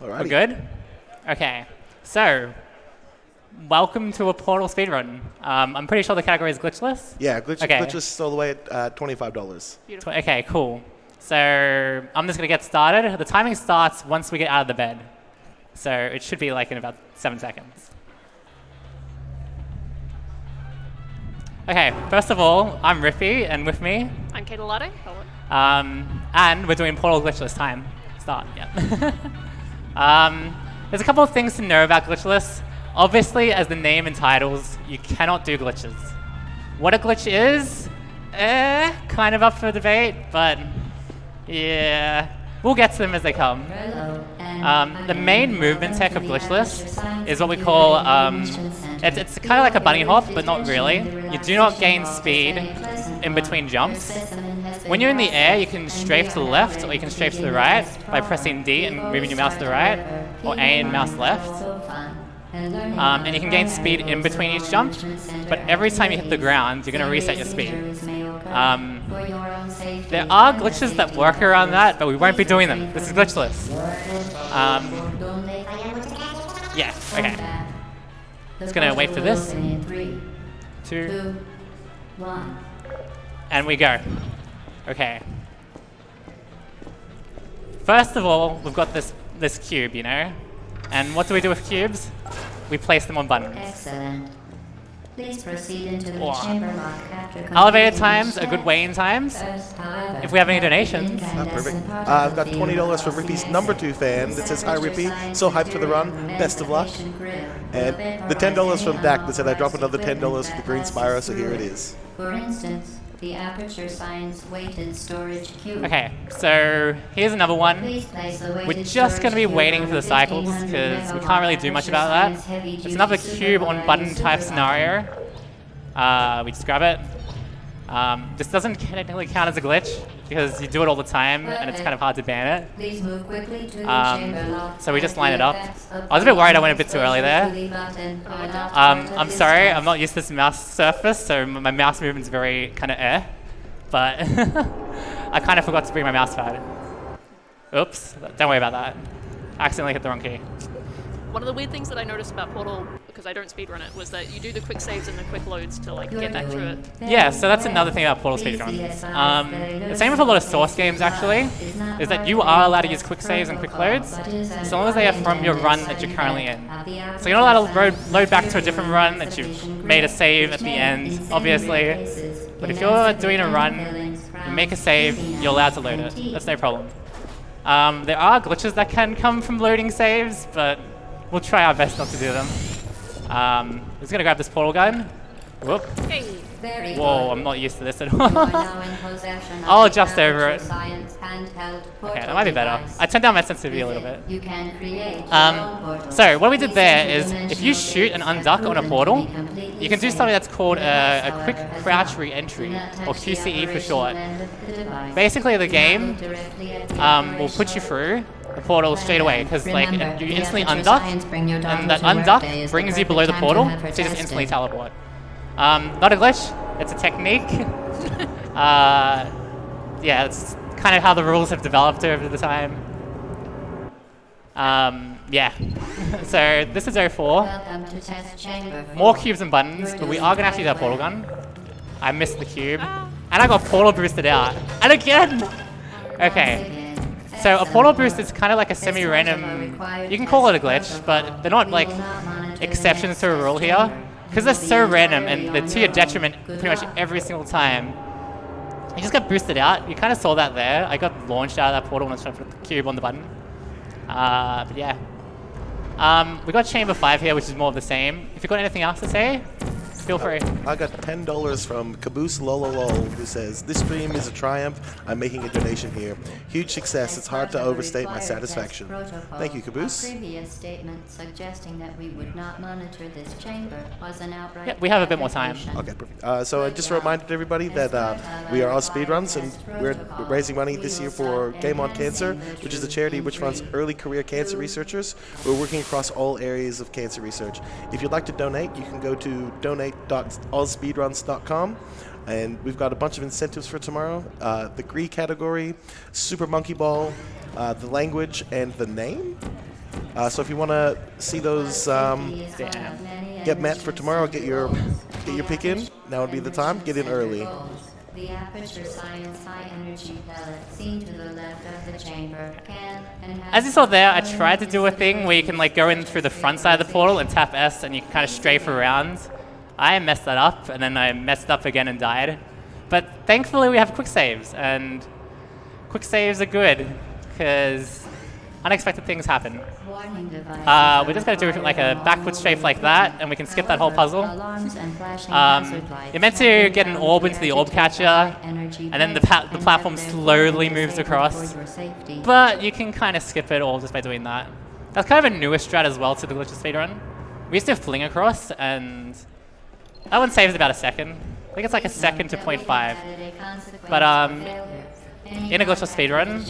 Alrighty. We're good? Okay. So, welcome to a Portal speedrun. I'm pretty sure the category is glitchless. Yeah, Okay. glitches all the way at $25. Okay, cool. So, I'm just going to get started. The timing starts once we get out of the bed. So, it should be like in about 7 seconds. Okay, first of all, I'm Rippy, and with me... I'm Kate Alade. Hello. And we're doing Portal glitchless time. Start, yeah. There's a couple of things to know about glitchless. Obviously, as the name entitles, you cannot do glitches. What a glitch is, kind of up for debate, but yeah, we'll get to them as they come. The main movement tech of glitchless is what we call, it's kind of like a bunny hop, but not really. You do not gain speed in between jumps. When you're in the air, you can strafe to the left, or you can strafe to the right by pressing D and moving your mouse to the right, or A and mouse left. And you can gain speed in between each jump, but every time you hit the ground, you're going to reset your speed. There are glitches that work around that, but we won't be doing them. This is glitchless. Yeah, okay. Just going to wait for this. 2, 1. And we go. Okay. First of all, we've got this cube, you know? And what do we do with cubes? We place them on buttons. Excellent. Please proceed into the chamber lock after Elevator times are good waiting times. If we have any donations. Perfect. I've got $20 for Rippy's #2 fan that says, "Hi Rippy, so hyped for the run, best of luck." And the $10 from Dak that said I drop another $10 for the green Spyro, so here it is. For instance, the Aperture Science weighted storage cube. Okay, so here's another one. We're just going to be waiting for the cycles because we can't really do much about that. It's another cube on button type scenario. We just grab it. This doesn't technically count as a glitch because you do it all the time and it's kind of hard to ban it. Please move quickly to the chamber lock. So we just line it up. I was a bit worried I went a bit too early there. I'm sorry, I'm not used to this mouse surface, so my mouse movement's very kind of but I kind of forgot to bring my mouse pad. Oops, don't worry about that. I accidentally hit the wrong key. One of the weird things that I noticed about Portal, because I don't speedrun it, was that you do the quick saves and the quick loads to like get back to it. Yeah, so that's another thing about Portal speedruns. The same with a lot of Source games actually, is that you are allowed to use quick saves and quick loads, so long as they are from your run that you're currently in. So you're not allowed to load back to a different run that you've made a save at the end, obviously. But if you're doing a run, you make a save, you're allowed to load it. That's no problem. There are glitches that can come from loading saves, but we'll try our best not to do them. I'm just gonna grab this portal gun. Whoop. Hey. Whoa, I'm not used to this at all. I'll adjust over it. Okay, that might be better. I turned down my sensitivity a little bit. So what we did there is, if you shoot and unduck on a portal, you can do something that's called a quick crouch re-entry, or QCE for short. Basically, the game will put you through the portal straight away, because like you instantly unduck, and that unduck brings you below the portal, so you just instantly teleport. Not a glitch, it's a technique. Yeah, it's kind of how the rules have developed over the time. Yeah. So this is 04. More cubes and buttons, but we are going to have to use our portal gun. I missed the cube. And I got portal boosted out. And again! Okay. So a portal boost is kind of like a semi-random, you can call it a glitch, but they're not like exceptions to a rule here. Because they're so random and they're to your detriment pretty much every single time. You just got boosted out. You kind of saw that there. I got launched out of that portal when I was trying to put the cube on the button. But yeah. We got Chamber 5 here, which is more of the same. If you've got anything else to say, feel free. I got $10 from Caboose Lololol, who says, "This stream is a triumph. I'm making a donation here. Huge success. It's hard to overstate my satisfaction." Thank you, Caboose. Previous statement suggesting that we would not monitor this chamber was an outright. Yeah, we have a bit more time. Okay, perfect. So just a reminder to everybody that we are AusSpeedruns, and we're raising money this year for Game On Cancer, which is a charity which funds early career cancer researchers. We're working across all areas of cancer research. If you'd like to donate, you can go to donate.ausspeedruns.com. And we've got a bunch of incentives for tomorrow. The Gree category, Super Monkey Ball, the language, and the name. So if you want to see those get met for tomorrow, get your pick in. Now would be the time. Get in early. The aperture science high energy pellet seen to the left of the chamber can and has... As you saw there, I tried to do a thing where you can like go in through the front side of the portal and tap S and you can kind of strafe around. I messed that up and then I messed up again and died. But thankfully we have quick saves, and quick saves are good because unexpected things happen. We're just going to do like a backward strafe like that, and we can skip that whole puzzle. You're meant to get an orb into the orb catcher, and then the platform slowly moves across. But you can kind of skip it all just by doing that. That's kind of a newer strat as well to the glitchless speedrun. We used to fling across, and that one saves about a second. I think it's like a second to 0.5. But in a glitchless speedrun,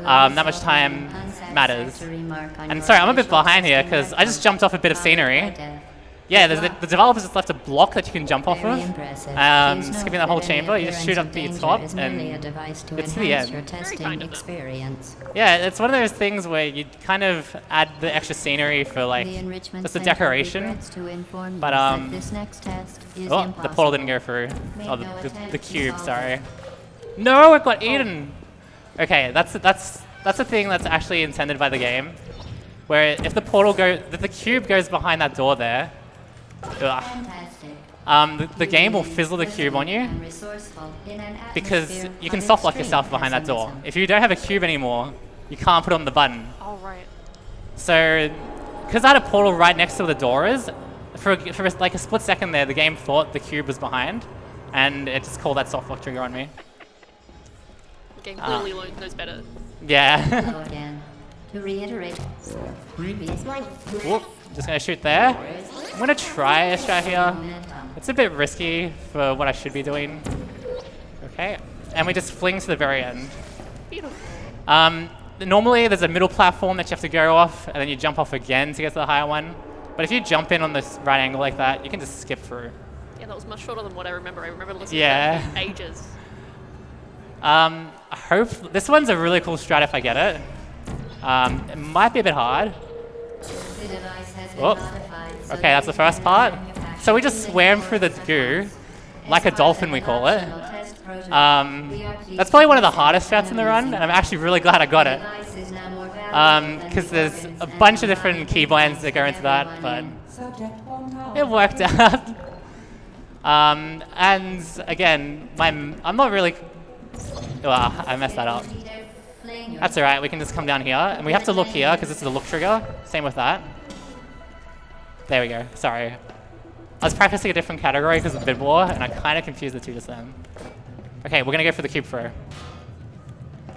that much time matters. And sorry, I'm a bit behind here because I just jumped off a bit of scenery. Yeah, the developers just left a block that you can jump off of. Skipping that whole chamber, you just shoot up the top and it's to the end. Yeah, it's one of those things where you kind of add the extra scenery for like just the decoration. But oh, the portal didn't go through. Oh, the cube, sorry. No, it got eaten. Okay, that's a thing that's actually intended by the game, where if the cube goes behind that door there, the game will fizzle the cube on you because you can soft lock yourself behind that door. If you don't have a cube anymore, you can't put on the button. All right. So, because I had a portal right next to where the door is, for like a split second there, the game thought the cube was behind, and it just called that soft lock trigger on me. The game clearly knows better. Yeah. Again. To reiterate, Whoop. Just gonna shoot there. I'm gonna try a strat here. It's a bit risky for what I should be doing. Okay, and we just fling to the very end. Beautiful. Normally there's a middle platform that you have to go off, and then you jump off again to get to the higher one. But if you jump in on this right angle like that, you can just skip through. Yeah, that was much shorter than what I remember. I remember listening Yeah. to that for ages. I hope this one's a really cool strat if I get it. It might be a bit hard. Oh. Okay, that's the first part. So we just swam through the goo, like a dolphin we call it. That's probably one of the hardest strats in the run, and I'm actually really glad I got it. Because there's a bunch of different keybinds that go into that, but it worked out. And again, I'm not really... Oh, I messed that up. That's alright, we can just come down here, and we have to look here, because this is a look trigger. Same with that. There we go, sorry. I was practicing a different category because of Bid War, and I kind of confused the two just then. Okay, we're going to go for the cube throw.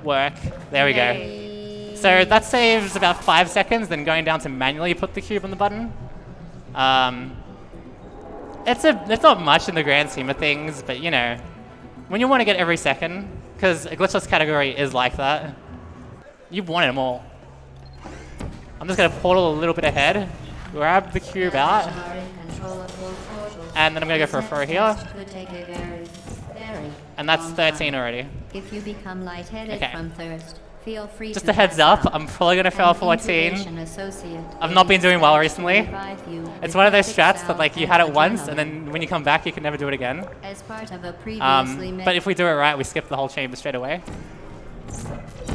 Work. There we go. So that saves about 5 seconds, then going down to manually put the cube on the button. It's not much in the grand scheme of things, but you know, when you want to get every second, because a glitchless category is like that, you want them all. I'm just going to portal a little bit ahead, grab the cube out, and then I'm going to go for a throw here. And that's 13 already. If you become lightheaded from thirst, feel free just a heads up, I'm probably going to fail 14. I've not been doing well recently. It's one of those strats that like you had it once, and then when you come back, you can never do it again. But if we do it right, we skip the whole chamber straight away.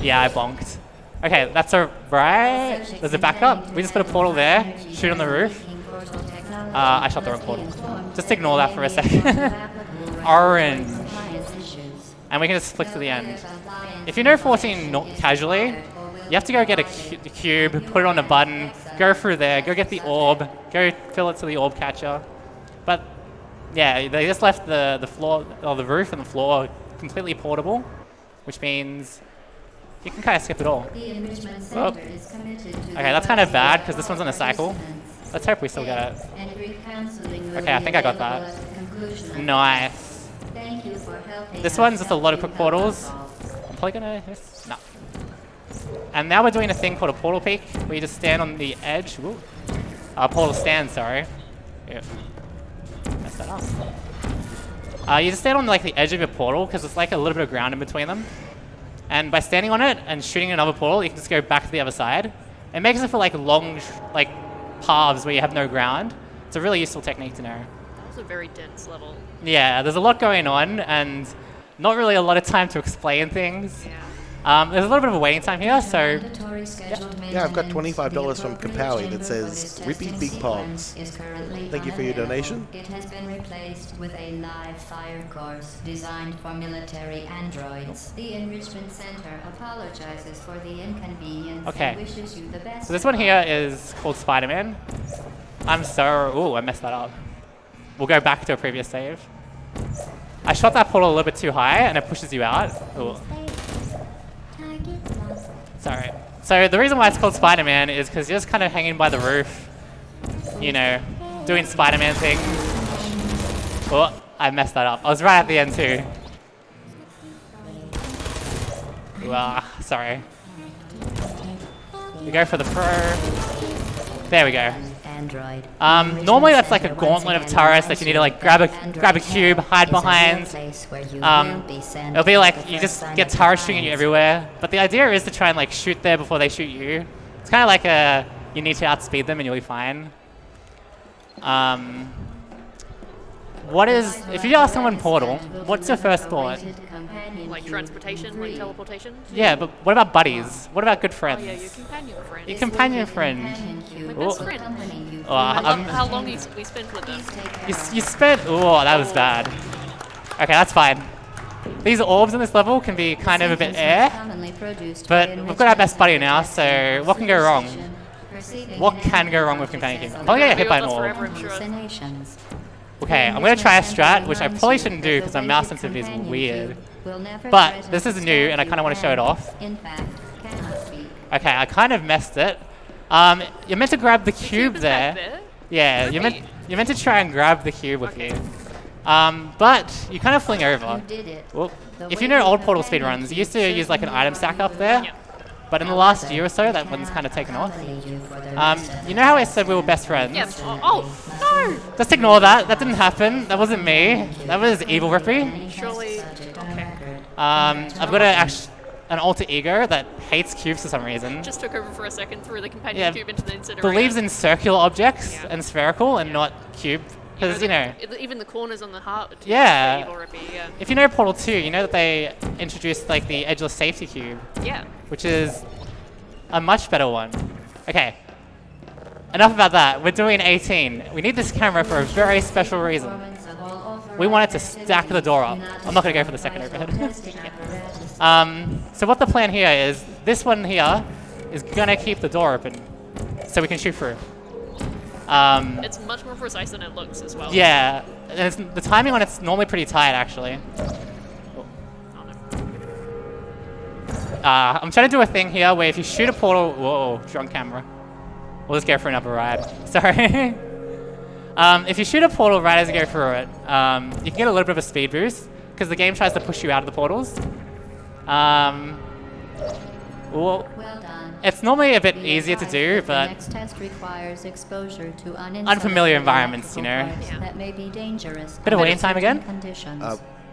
Yeah, I bonked. Okay, that's alright. There's a backup. We just put a portal there, shoot on the roof. I shot the wrong portal. Just ignore that for a second. Orange. And we can just flick to the end. If you know 14 not casually, you have to go get a cube, put it on a button, go through there, go get the orb, go fill it to the orb catcher. But yeah, they just left the floor, or the roof and the floor completely portable, which means you can kind of skip it all. Oh. Okay, that's kind of bad because this one's on a cycle. Let's hope we still get it. Okay, I think I got that. Nice. This one's just a lot of quick portals. I'm probably gonna miss. No. And now we're doing a thing called a portal peek, where you just stand on the edge. Woo. Portal stand, sorry. Yeah. Messed that up. You just stand on like the edge of your portal because it's like a little bit of ground in between them. And by standing on it and shooting another portal, you can just go back to the other side. It makes it for like long, like paths where you have no ground. It's a really useful technique to know. That was a very dense level. Yeah, there's a lot going on and not really a lot of time to explain things. Yeah. There's a little bit of a waiting time here, so Yeah, I've got $25 from Kapowie that says Rippy Big Pogs. Thank you for your donation. It has been replaced with a live fire course designed for military androids. The Enrichment Center apologizes for the inconvenience and wishes you the best. So this one here is called Spider-Man. I messed that up. We'll go back to a previous save. I shot that portal a little bit too high and it pushes you out. Ooh. Sorry. So the reason why it's called Spider-Man is because you're just kind of hanging by the roof, you know, doing Spider-Man things. Oh, I messed that up. I was right at the end too. Sorry. We go for the pro. There we go. Normally that's like a gauntlet of turrets that you need to like grab a cube, hide behind. It'll be like you just get turrets shooting at you everywhere. But the idea is to try and like shoot there before they shoot you. It's kind of like you need to outspeed them and you'll be fine. If you ask someone Portal, what's your first thought? Like transportation, like teleportation? Yeah, but what about buddies? What about good friends? Oh yeah, your companion friend. Your companion friend. My best friend. I love how long we spent with them. You spent... Oh, that was bad. Okay, that's fine. These orbs in this level can be kind of a bit but we've got our best buddy now, so what can go wrong? What can go wrong with companion cube? I'm probably gonna get hit by an orb. Okay, I'm going to try a strat, which I probably shouldn't do because my mouse sensitivity is weird. But this is new and I kind of want to show it off. Okay, I kind of messed it. You're meant to grab the cube there. Yeah, you're meant to try and grab the cube with you. But you kind of fling over. Whoop. If you know old Portal speedruns, you used to use like an item stack up there. But in the last year or so, that one's kind of taken off. You know how I said we were best friends? Yeah. Oh, no! Just ignore that. That didn't happen. That wasn't me. That was evil Rippy. Surely. Okay. I've got an alter ego that hates cubes for some reason. Just took over for a second, threw the companion cube into the incinerator. Believes in circular objects and spherical and not cube. Because, you know... Even the corners on the heart. Yeah. Evil Rippy, yeah. If you know Portal 2, you know that they introduced like the edgeless safety cube. Yeah. Which is a much better one. Okay. Enough about that. We're doing 18. We need this camera for a very special reason. We want it to stack the door up. I'm not going to go for the second overhead. So what the plan here is, this one here is going to keep the door open so we can shoot through. It's much more precise than it looks as well. Yeah, and the timing on it's normally pretty tight actually. I'm trying to do a thing here where if you shoot a portal, whoa, drunk camera. We'll just go for another ride. Sorry. If you shoot a portal right as you go through it, you can get a little bit of a speed boost because the game tries to push you out of the portals. Well done. It's normally a bit easier to do, but next test requires exposure to unfamiliar environments, you know. That may be dangerous. Bit of waiting time again.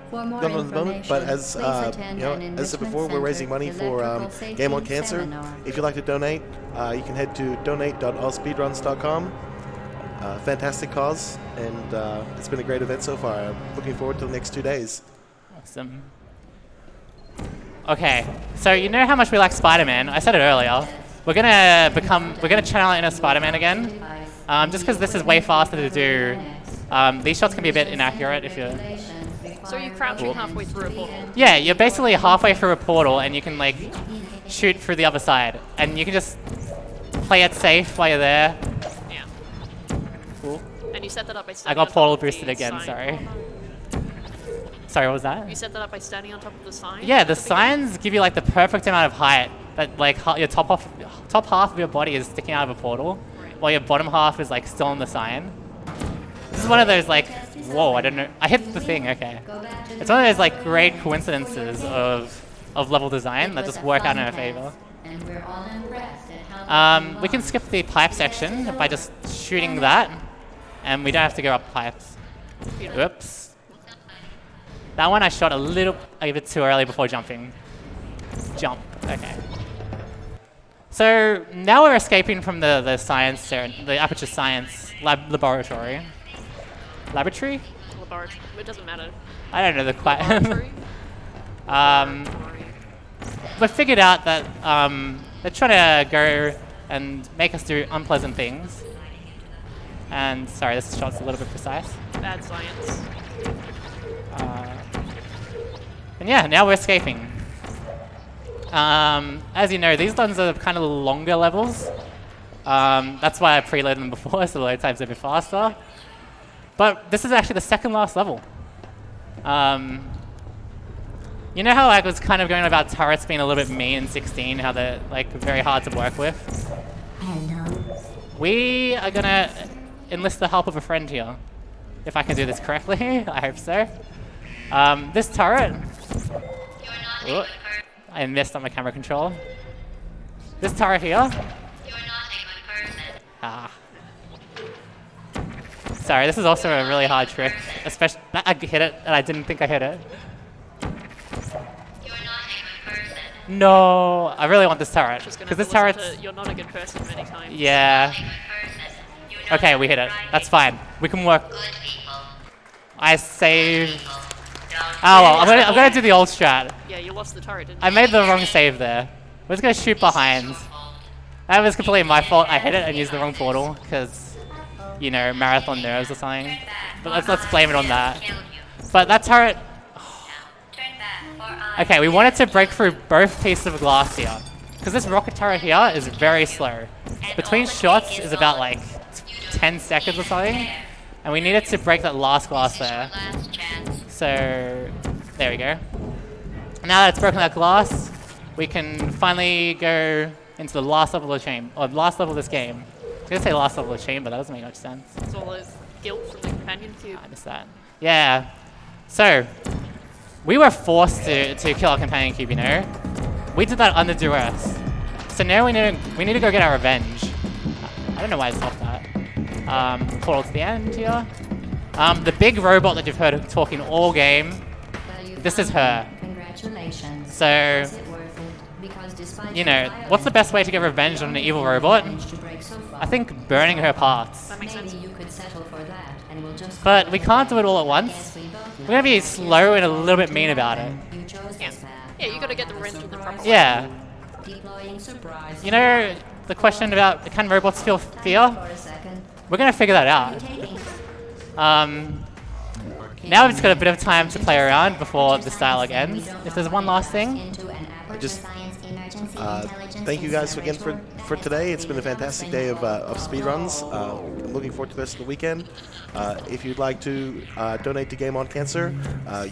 For more Not at the moment, but as as I said before, we're raising money for Game on Cancer. If you'd like to donate, you can head to donate.AusSpeedruns.com. Fantastic cause, and it's been a great event so far. I'm looking forward to the next 2 days. Awesome. Okay, so you know how much we like Spider-Man. I said it earlier. We're gonna channel in a Spider-Man again, just because this is way faster to do. These shots can be a bit inaccurate if you're. So you're crouching halfway through a portal. Yeah, you're basically halfway through a portal, and you can like shoot through the other side, and you can just play it safe while you're there. Yeah. Cool. And you set that up by. I got portal boosted again. Sorry. Sorry, what was that? You set that up by standing on top of the sign? Yeah, the signs give you like the perfect amount of height that like your top half of your body is sticking out of a portal, while your bottom half is like still on the sign. This is one of those like, whoa, I don't know. I hit the thing, okay. It's one of those like great coincidences of level design that just work out in our favor. We can skip the pipe section by just shooting that, and we don't have to go up pipes. Oops. That one I shot a bit too early before jumping. Jump, okay. So now we're escaping from the science, the Aperture Science laboratory. Laboratory? Laboratory. It doesn't matter. I don't know the Laboratory? we figured out that they're trying to go and make us do unpleasant things. And sorry, this shot's a little bit precise. Bad science. And yeah, now we're escaping. As you know, these ones are kind of longer levels. That's why I preloaded them before, so the load times are a bit faster. But this is actually the second last level. You know how I was kind of going about turrets being a little bit mean in 16, how they're like very hard to work with? We are gonna enlist the help of a friend here. If I can do this correctly, I hope so. This turret... Oh, I missed on my camera control. This turret here... Sorry, this is also a really hard trick. Especially, I hit it, and I didn't think I hit it. No, I really want this turret. Because this turret's... You're not a good person many times. Yeah. Okay, we hit it. That's fine. We can work. I saved... Oh well, I'm gonna do the old strat. Yeah, you lost the turret, didn't you? I made the wrong save there. We're just gonna shoot behind. That was completely my fault. I hit it and used the wrong portal, because, you know, marathon nerves or something. But let's blame it on that. But that turret... Okay, we wanted to break through both pieces of glass here. Because this rocket turret here is very slow. Between shots is about like 10 seconds or something. And we needed to break that last glass there. So, there we go. Now that it's broken that glass, we can finally go into the last level of the chamber, or last level of this game. I was gonna say last level of the chamber, that doesn't make much sense. It's all those guilt from the companion cube. I missed that. Yeah. So, we were forced to kill our companion cube, you know? We did that under duress. So now we need to go get our revenge. I don't know why I stopped that. Portal to the end here. The big robot that you've heard talking all game, this is her. Congratulations. So, you know, what's the best way to get revenge on an evil robot? I think burning her parts. That makes sense. But we can't do it all at once. We're gonna be slow and a little bit mean about it. Yeah, you gotta get the revenge in the proper way. Yeah. You know, the question about can robots feel fear? We're gonna figure that out. Now we've just got a bit of time to play around before this dialogue ends. If there's one last thing. Just thank you guys again for today. It's been a fantastic day of speedruns. I'm looking forward to the rest of the weekend. If you'd like to donate to Game on Cancer,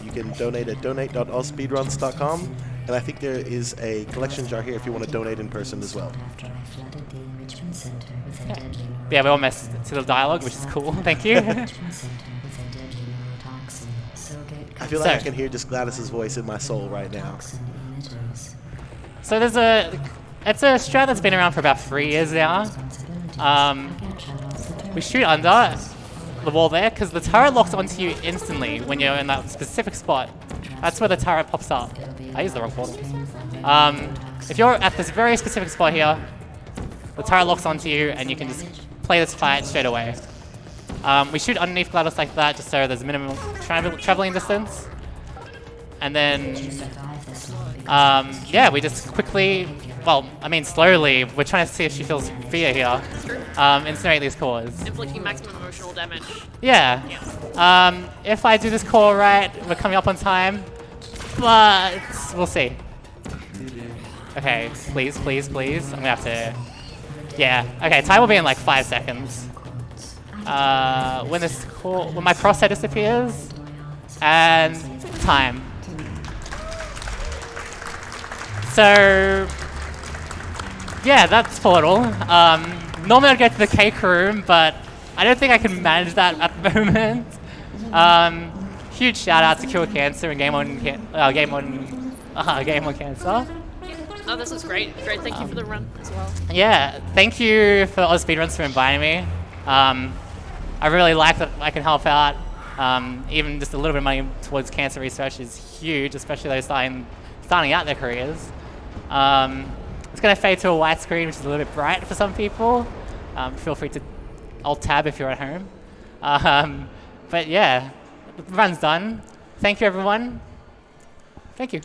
you can donate at donate.ausspeedruns.com. And I think there is a collection jar here if you want to donate in person as well. Yeah, we all messed to the dialogue, which is cool. Thank you. I feel like I can hear just Gladys's voice in my soul right now. So it's a strat that's been around for about 3 years now. We shoot under the wall there because the turret locks onto you instantly when you're in that specific spot. That's where the turret pops up. I used the wrong portal. If you're at this very specific spot here, the turret locks onto you and you can just play this fight straight away. We shoot underneath Gladys like that just so there's minimum traveling distance. And then, yeah, we just quickly, well, I mean slowly, we're trying to see if she feels fear here. Incinerate these cores. Inflicting maximum emotional damage. Yeah. If I do this core right, we're coming up on time. But we'll see. Okay, please, please, please. I'm gonna have to... Yeah, okay, time will be in like 5 seconds. When my crosshair disappears, and time. So, yeah, that's Portal. Normally I'd go to the cake room, but I don't think I can manage that at the moment. Huge shout out to Cure Cancer and Game on Cancer. No, this is great. Great, thank you for the run as well. Yeah, thank you for AusSpeedruns for inviting me. I really like that I can help out. Even just a little bit of money towards cancer research is huge, especially those starting out their careers. It's going to fade to a white screen, which is a little bit bright for some people. Feel free to Alt-Tab if you're at home. But yeah, the run's done. Thank you, everyone. Thank you.